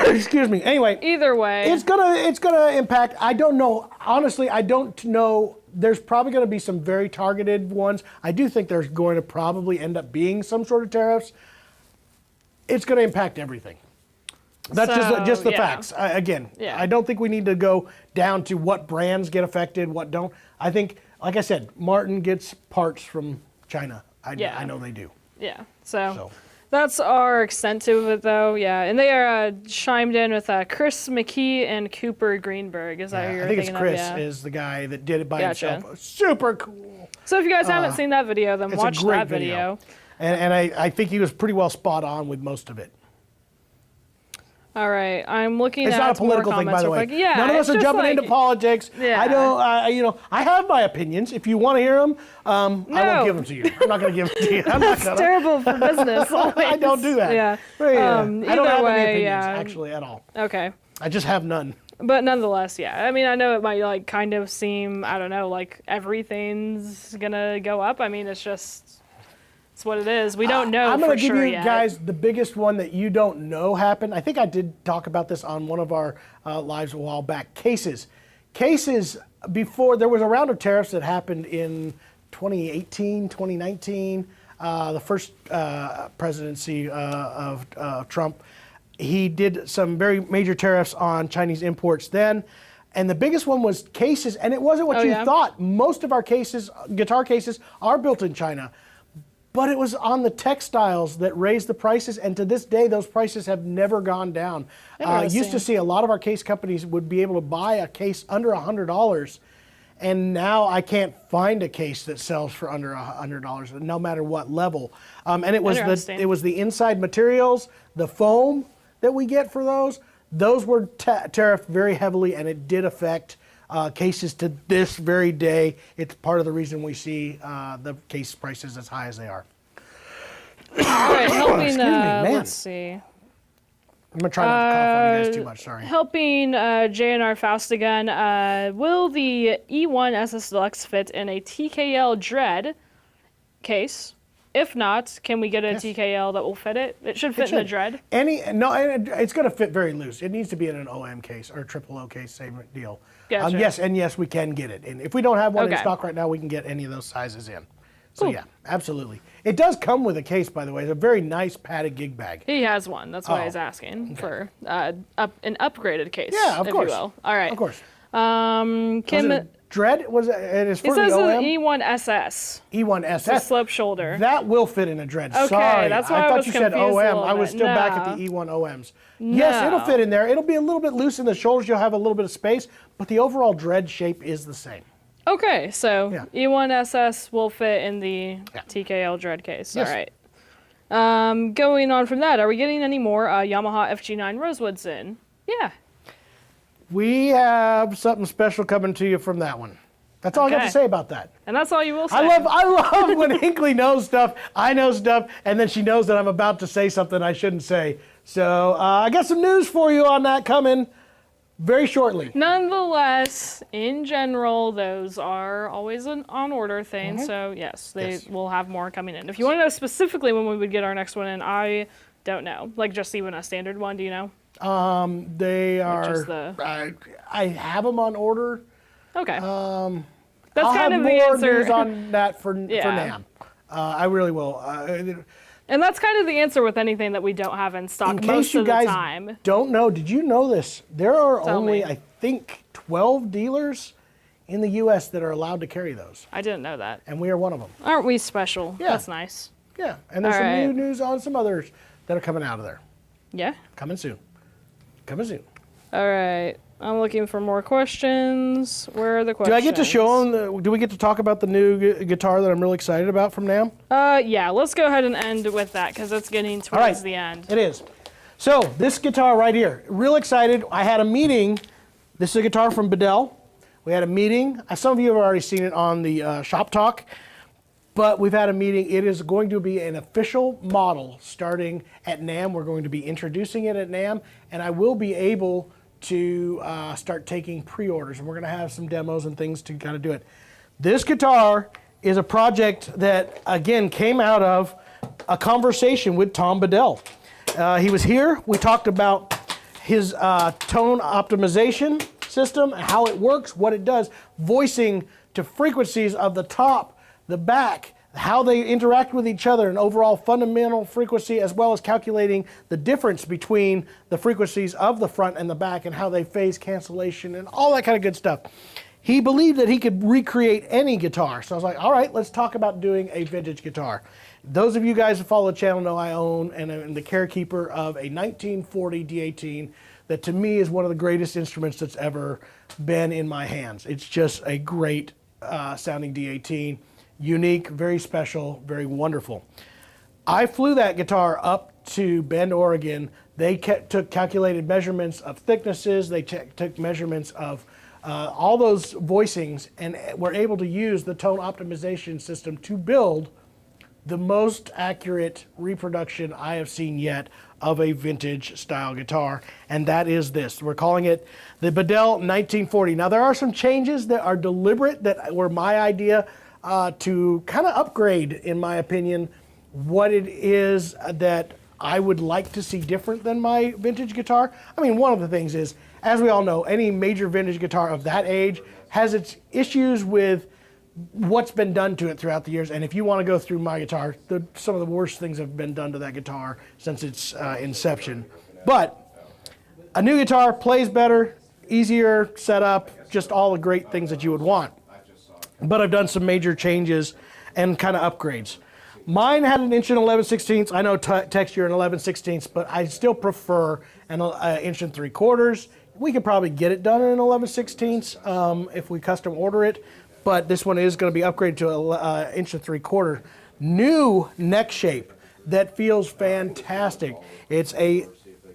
Excuse me. Anyway, either way, it's gonna impact. I don't know. Honestly, I don't know. There's probably going to be some very targeted ones. I do think there's going to probably end up being some sort of tariffs. It's going to impact everything. That's just the facts. Again, I don't think we need to go down to what brands get affected, what don't. I think, like I said, Martin gets parts from China. I know they do. Yeah. So. That's our extent to it, though. Yeah, and they are chimed in with Chris McKee and Cooper Greenberg. Is that who you're thinking of? I think it's Chris is the guy that did it by himself. Super cool. So if you guys haven't seen that video, then watch that video. And I think he was pretty well spot on with most of it. All right, I'm looking at It's not a political thing, by the way. Yeah, none of us are jumping into politics. Yeah. I don't. I have my opinions. If you want to hear them, I won't give them to you. I'm not going to give them to you. That's terrible for business. I don't do that. Yeah. I don't have any opinions actually at all. Okay. I just have none. But nonetheless, I mean, I know it might kind of seem, I don't know, like everything's gonna go up. I mean, it's just It's what it is. We don't know I'm for going to give sure you yet. guys the biggest one that you don't know happened. I think I did talk about this on one of our lives a while back. Cases. Cases, before, there was a round of tariffs that happened in 2018, 2019, the first presidency of Trump. He did some very major tariffs on Chinese imports then. And the biggest one was cases, and it wasn't what you thought. Most of our cases, guitar cases, are built in China. But it was on the textiles that raised the prices, and to this day, those prices have never gone down. Used to see a lot of our case companies would be able to buy a case under $100, and now I can't find a case that sells for under $100, no matter what level. And it was the inside materials, the foam that we get for those. Those were tariffed very heavily, and it did affect cases to this very day. It's part of the reason we see the case prices as high as they are. All right, helping, Excuse me, man. let's see. I'm going to try not to cough on you guys too much, sorry. Helping JNR Faust again, will the E1 SS Deluxe fit in a TKL Dread case? If not, can we get a TKL that will fit it? It should fit in the Dread. It's going to fit very loose. It needs to be in an OM case or a triple O case, same deal. Gotcha. Yes, we can get it. And if we don't have one in stock right now, we can get any of those sizes in. So yeah, absolutely. It does come with a case, by the way. It's a very nice padded gig bag. He has one. That's why he's asking for an upgraded case. Yeah, of course. If you will. All right. Of course. Kim. Dread? Was it is for It says the OM? E1 SS. E1 It's a SS. slope shoulder. That will fit in a Dread. Okay, Sorry, that's why I thought was you said confused a OM. little I was bit. still back at the E1 OMs. Yes, it'll fit in there. It'll be a little bit loose in the shoulders. You'll have a little bit of space, but the overall Dread shape is the same. Okay, so E1 SS will fit in the TKL Dread case. Yes. All right. Going on from that, are we getting any more Yamaha FG9 Rosewoods in? Yeah. We have something special coming to you from that one. That's all I got to say about that. And that's all you will say. I love when Hinkley knows stuff, I know stuff, and then she knows that I'm about to say something I shouldn't say. So I got some news for you on that coming very shortly. Nonetheless, in general, those are always an on-order thing. So yes, they will have more coming in. If you want to know specifically when we would get our next one in, I don't know. Like just even a standard one, do you know? They are. I have them on order. Okay. That's kind of the more answer. news on that for NAMM. I really will. And that's kind of the answer with anything that we don't have in stock In case most you of the guys time. don't know, did you know this? There are Tell only, me. I think, 12 dealers in the U.S. that are allowed to carry those, I didn't know that. and we are one of them. Aren't we special? Yeah. That's nice. Yeah, and there's All some right. new news on some others that are coming out of there. Yeah. Coming soon. Coming soon. All right. I'm looking for more questions. Where are the questions? Do I get to show them? Do we get to talk about the new guitar that I'm really excited about from NAMM? Yeah, let's go ahead and end with that because it's getting towards the end. It is. So this guitar right here, real excited. I had a meeting. This is a guitar from Bedell. We had a meeting. Some of you have already seen it on the Shop Talk, but we've had a meeting. It is going to be an official model starting at NAMM. We're going to be introducing it at NAMM, and I will be able to start taking pre-orders, and we're going to have some demos and things to kind of do it. This guitar is a project that, again, came out of a conversation with Tom Bedell. He was here. We talked about his tone optimization system, how it works, what it does, voicing to frequencies of the top, the back, how they interact with each other, and overall fundamental frequency, as well as calculating the difference between the frequencies of the front and the back and how they phase cancellation and all that kind of good stuff. He believed that he could recreate any guitar. So I was like, all right, let's talk about doing a vintage guitar. Those of you guys who follow the channel know I own and am the carekeeper of a 1940 D18 that to me is one of the greatest instruments that's ever been in my hands. It's just a great sounding D18. Unique, very special, very wonderful. I flew that guitar up to Bend, Oregon. They took calculated measurements of thicknesses. They took measurements of all those voicings and were able to use the tone optimization system to build the most accurate reproduction I have seen yet of a vintage style guitar, and that is this. We're calling it the Bedell 1940. Now there are some changes that are deliberate that were my idea to kind of upgrade, in my opinion, what it is that I would like to see different than my vintage guitar. I mean, one of the things is, as we all know, any major vintage guitar of that age has its issues with what's been done to it throughout the years. And if you want to go through my guitar, some of the worst things have been done to that guitar since its inception. But a new guitar plays better, easier setup, just all the great things that you would want. But I've done some major changes and kind of upgrades. Mine had an inch and 11/16. I know Tex, you're an 11/16, but I still prefer an inch and 3/4. We could probably get it done in an 11/16 if we custom order it. But this one is going to be upgraded to an inch and 3/4. New neck shape that feels fantastic. It's a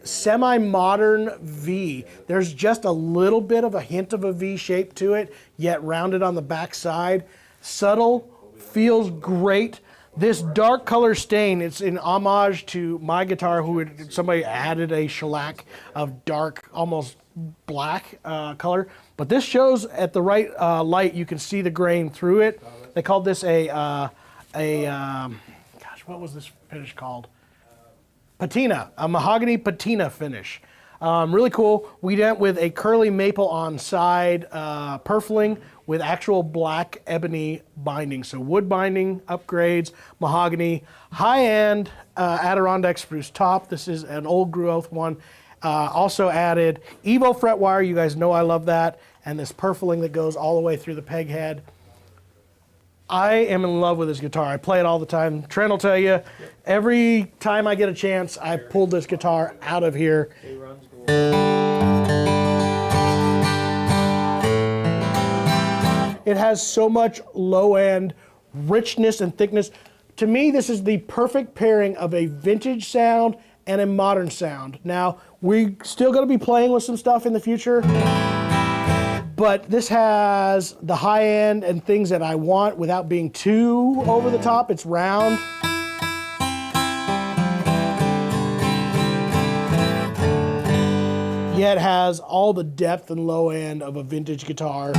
semi-modern V. There's just a little bit of a hint of a V shape to it, yet rounded on the back side. Subtle, feels great. This dark color stain, it's in homage to my guitar, somebody added a shellac of dark, almost black color. But this shows at the right light, you can see the grain through it. They called this gosh, what was this finish called? Patina, a mahogany patina finish. Really cool. We went with a curly maple on side purfling with actual black ebony binding. So wood binding, upgrades, mahogany, high-end Adirondack spruce top. This is an old growth one. Also added Evo fret wire. You guys know I love that. And this purfling that goes all the way through the peg head. I am in love with this guitar. I play it all the time. Trent will tell you, every time I get a chance, I pull this guitar out of here. It has so much low-end richness and thickness. To me, this is the perfect pairing of a vintage sound and a modern sound. Now, we're still going to be playing with some stuff in the future, but this has the high end and things that I want without being too over the top. It's round. Yet has all the depth and low end of a vintage guitar.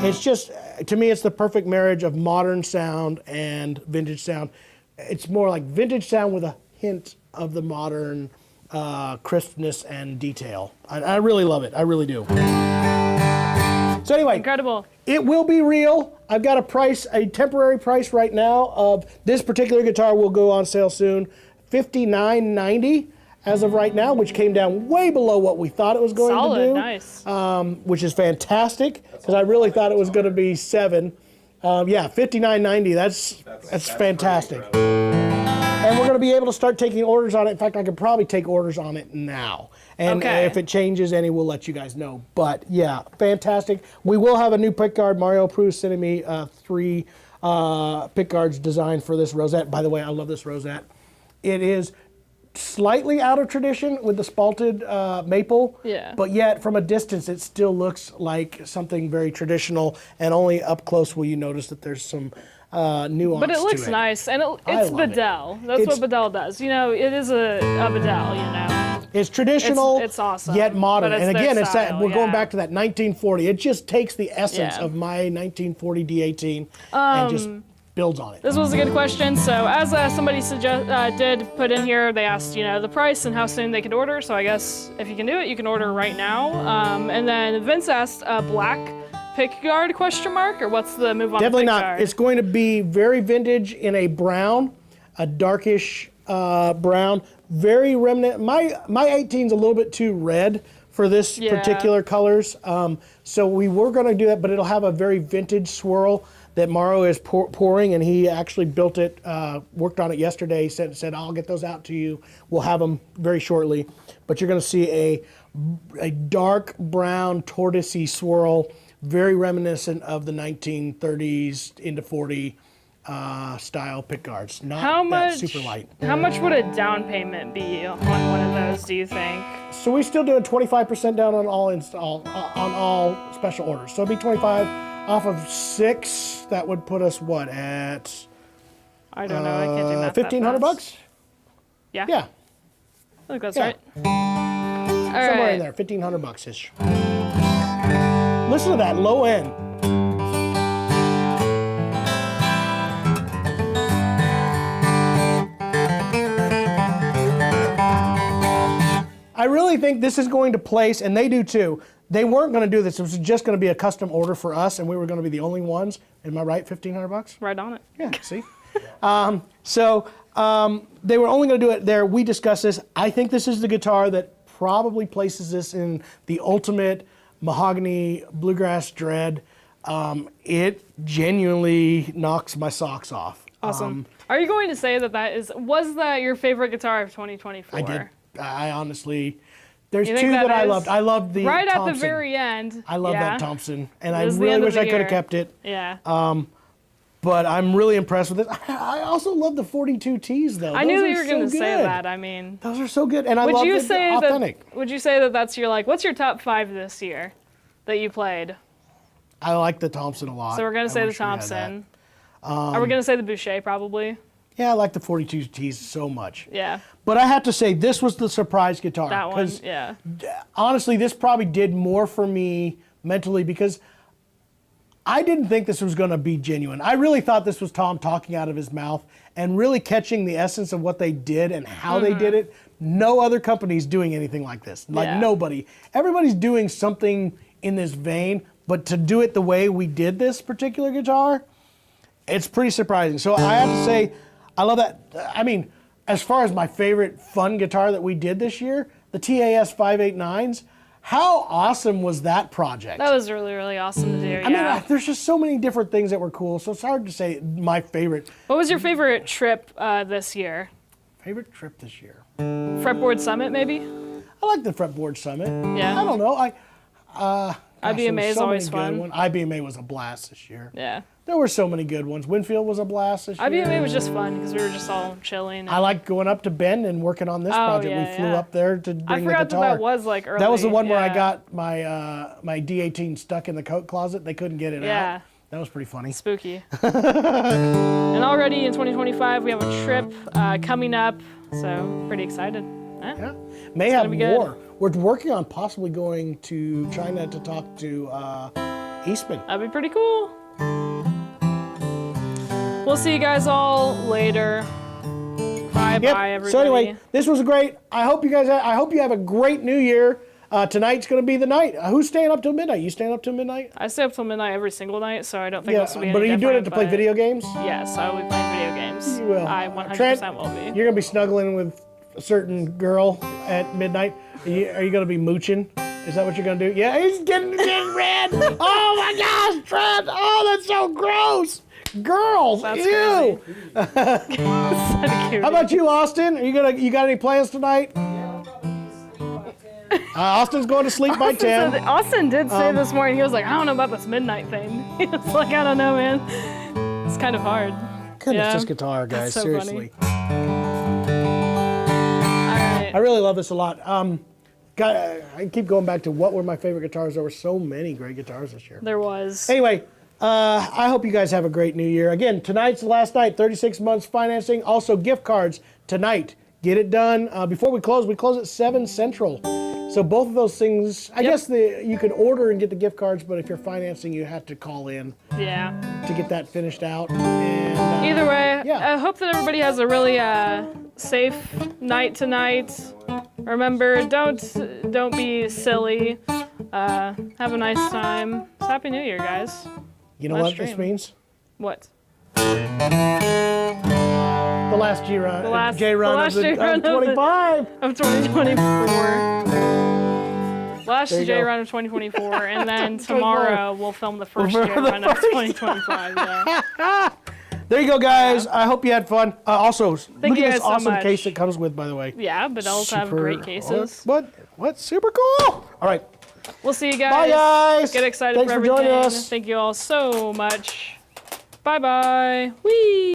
It's just, to me, it's the perfect marriage of modern sound and vintage sound. It's more like vintage sound with a hint of the modern crispness and detail. I really love it. I really do. So anyway, incredible. It will be real. I've got a temporary price right now of this particular guitar will go on sale soon, $59.90 as of right now, which came down way below what we thought it was going to do. Nice. Which is fantastic because I really thought it was going to be $7. Yeah, $59.90. That's fantastic. And we're going to be able to start taking orders on it. In fact, I could probably take orders on it now. And if it changes any, we'll let you guys know. But yeah, fantastic. We will have a new pickguard. Mario Prue sending me 3 pickguards designed for this rosette. By the way, I love this rosette. It is slightly out of tradition with the spalted maple. Yeah. But yet, from a distance, it still looks like something very traditional. And only up close will you notice that there's some nuance. But it looks nice, and it's Bedell. That's what Bedell does. You know, it is a Bedell. You know, it's traditional. It's awesome, yet modern. but it's And again, their it's that style, we're going back to that 1940. It just takes the essence Yeah. of my 1940 D18 and just builds on it. This was a good question. So as somebody did put in here, they asked, you know, the price and how soon they could order. So I guess if you can do it, you can order right now. And then Vince asked, black pickguard question mark, or what's the move on? Definitely the not. It's going to be very vintage in a brown, a darkish brown, very remnant. My 18's a little bit too red for this particular colors. So we were going to do that, but it'll have a very vintage swirl that Mauro is pouring, and he actually built it, worked on it yesterday, said, I'll get those out to you. We'll have them very shortly. But you're going to see a dark brown tortoisey swirl, very reminiscent of the 1930s into 40 style pickguards. Not super light. How much would a down payment be on one of those, do you think? So we still do a 25% down on all special orders. So it'd be 25 off of 6. That would put us what at? I don't know. I can't do math. $1,500? Yeah. Yeah. I think that's Yeah. right. Somewhere in there, $1,500 ish. Listen to that low end. I really think this is going to place, and they do too. They weren't going to do this. It was just going to be a custom order for us, and we were going to be the only ones. Am I right? $1,500? Right on it. Yeah. See. They were only going to do it there. We discussed this. I think this is the guitar that probably places this in the ultimate mahogany bluegrass dread. It genuinely knocks my socks off. Awesome. Are you going to say was that your favorite guitar of 2024? I did. I honestly, there's You two think that I is loved. I loved the right Thompson. at the very end. I love yeah. that Thompson, and I It was the really end of wish the I could have year. kept it. Yeah. But I'm really impressed with it. I also love the 42Ts though. I knew Those that you are were going to so say good. that. I mean, Those are so good, and I would love you the say authentic. that? Would you say that that's your what's your top 5 this year that you played? I like the Thompson a lot. So we're going to I say the wish we had that. Thompson. Are we going to say the Boucher probably? Yeah, I like the 42Ts so much. Yeah. But I have to say, this was the surprise guitar. That one. 'cause Yeah. honestly, this probably did more for me mentally because I didn't think this was going to be genuine. I really thought this was Tom talking out of his mouth and really catching the essence of what they did and how they did it. No other company's doing anything like this. Like Yeah. nobody. Everybody's doing something in this vein, but to do it the way we did this particular guitar, it's pretty surprising. So I have to say, I love that. I mean, as far as my favorite fun guitar that we did this year, the TAS 589s, how awesome was that project? That was really, really awesome to do. Yeah. I mean, there's just so many different things that were cool, so it's hard to say my favorite. What was your favorite trip this year? Favorite trip this year? Fretboard Summit, maybe? I like the Fretboard Summit. Yeah. I don't know. IBMA is always fun. IBMA was a blast this year. Yeah. There were so many good ones. Winfield was a blast this year. IBMA was just fun because we were just all chilling. And I liked going up to Bend and working on this project. yeah, We flew yeah. up there to bring I the forgot guitar. that was like early. That was the one where I yeah. got my D18 stuck in the coat closet. They couldn't get it Yeah. out. That was pretty funny. Spooky. And already in 2025, we have a trip coming up, so pretty excited. Yeah. May have be good. more. We're working on possibly going to China to talk to Eastman. That'd be pretty cool. We'll see you guys all later. Bye bye, everybody. So anyway, this was great. I hope you guys. I hope you have a great New Year. Tonight's going to be the night. Who's staying up till midnight? You staying up till midnight? I stay up till midnight every single night, so I don't think this will be any but are you doing it different, to play but video games? Yes, I will be playing video games. You will. I 100% Trent, will be. You're going to be snuggling with a certain girl at midnight. Are you going to be mooching? Is that what you're going to do? Yeah, he's getting red. Oh my gosh, Trent. Oh, that's so gross. Girls, That's ew. How How about you, Austin? You got any plans tonight? Austin's going to sleep by 10. Austin did say this morning, he was like, I don't know about this midnight thing. He was like, I don't know, man. It's kind of hard. Goodness, Yeah. this guitar, guys. That's so Seriously. All right. I really love this a lot. I keep going back to what were my favorite guitars. There were so many great guitars this year. There was. Anyway, I hope you guys have a great New Year. Again, tonight's the last night, 36 months financing. Also, gift cards tonight. Get it done. Before we close at 7 Central. So both of those things, I guess you could order and get the gift cards, but if you're financing, you have to call in Yeah. to get that finished out. And, Either way, yeah. I hope that everybody has a really safe night tonight. Remember, don't be silly. Have a nice time. Happy New Year, guys. You know Last what this stream. means? What? The last J run, The last J run last of J run the 25. Of 2024. Last There you J go. run of 2024, and then tomorrow we'll film the first J run of 2025. Yeah. There you go, guys. I hope you had fun. Also, look at you this guys so awesome much. case it comes with, by the way. Yeah, Bedells have great cases. What? Super cool. All right. We'll see you guys. Bye, guys. Get excited Thanks for for joining everything. us. Thank you all so much. Bye bye. Whee!